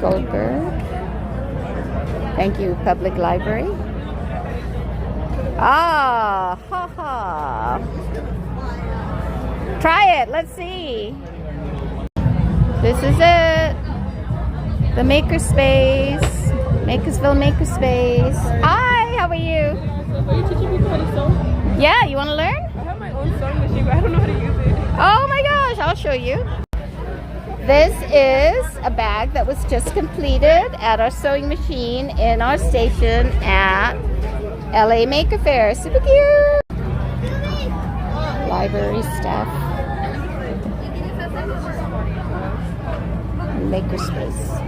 Goldberg. Thank you, Public Library. Ah, ha ha. Try it, let's see. This is it. The Makerspace. Makersville Makerspace. Hi, how are you? Are you teaching people how to sew? Yeah, you want to learn? I have my own sewing machine, but I don't know how to use it. Oh my gosh, I'll show you. This is a bag that was just completed at our sewing machine in our station at LA Maker Faire. Super cute. Library stuff. Makerspace.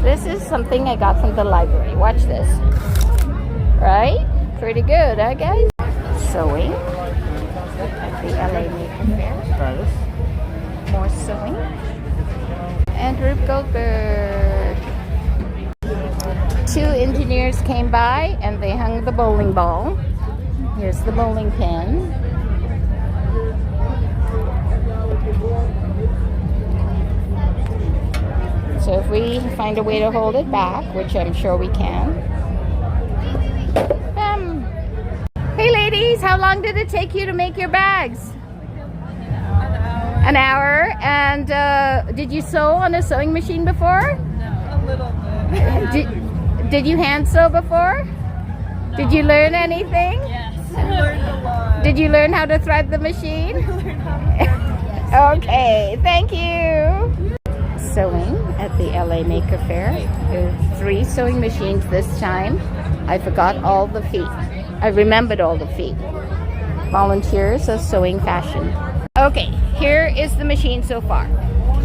This is something I got from the library. Watch this. Right? Pretty good, huh guys? Sewing at the LA Maker Faire. Try this. More sewing. And Rube Goldberg. 2 engineers came by and they hung the bowling ball. Here's the bowling pin. So if we find a way to hold it back, which I'm sure we can. Hey ladies, how long did it take you to make your bags? An hour. And did you sew on a sewing machine before? No, a little bit. Did you hand sew before? No. Did you learn anything? Yes, I learned a lot. Did you learn how to thread the machine? I learned how to thread. Okay, thank you. Sewing at the LA Maker Faire. There are 3 sewing machines this time. I forgot all the feet. I remembered all the feet. Volunteers of Sewing Fashion. Okay, here is the machine so far.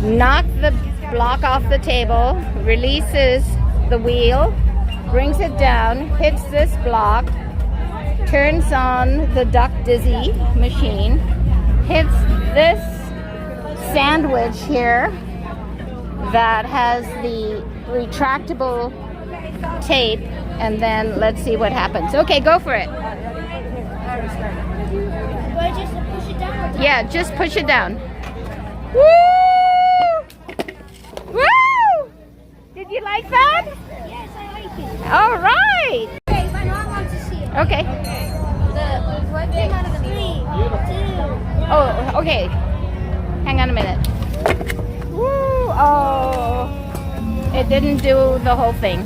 Knock the block off the table, releases the wheel, brings it down, hits this block, turns on the Duck Dizzy machine, hits this sandwich here that has the retractable tape, and then let's see what happens. Okay, go for it. Do I just push it down? Yeah, just push it down. Woo! Woo! Did you like that? Yes, I like it. All right. Okay, my mom wants to see it. Okay. What came out of the 3, 2. Oh, okay. Hang on a minute. Woo! Oh, it didn't do the whole thing.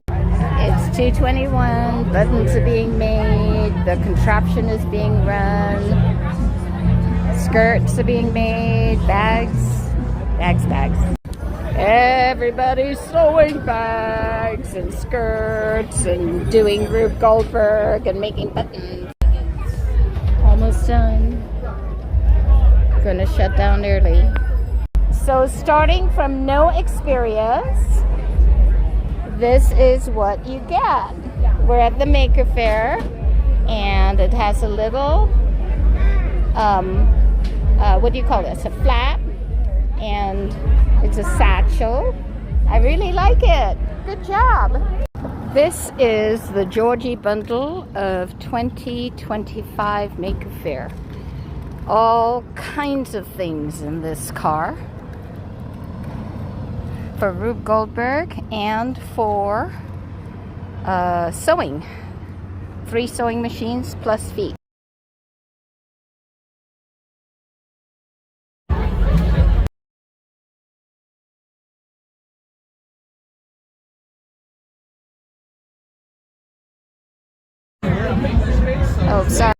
It's 2:21. Buttons are being made. The contraption is being run. Skirts are being made. Bags. Everybody's sewing bags and skirts and doing Rube Goldberg and making buttons. Almost done. Gonna shut down early. So starting from no experience, this is what you get. We're at the Maker Faire, and it has a little, what do you call this? A flap, and it's a satchel. I really like it. Good job. This is the Georgie bundle of 2025 Maker Faire. All kinds of things in this car. For Rube Goldberg and for sewing. 3 sewing machines plus feet. Oh, sorry.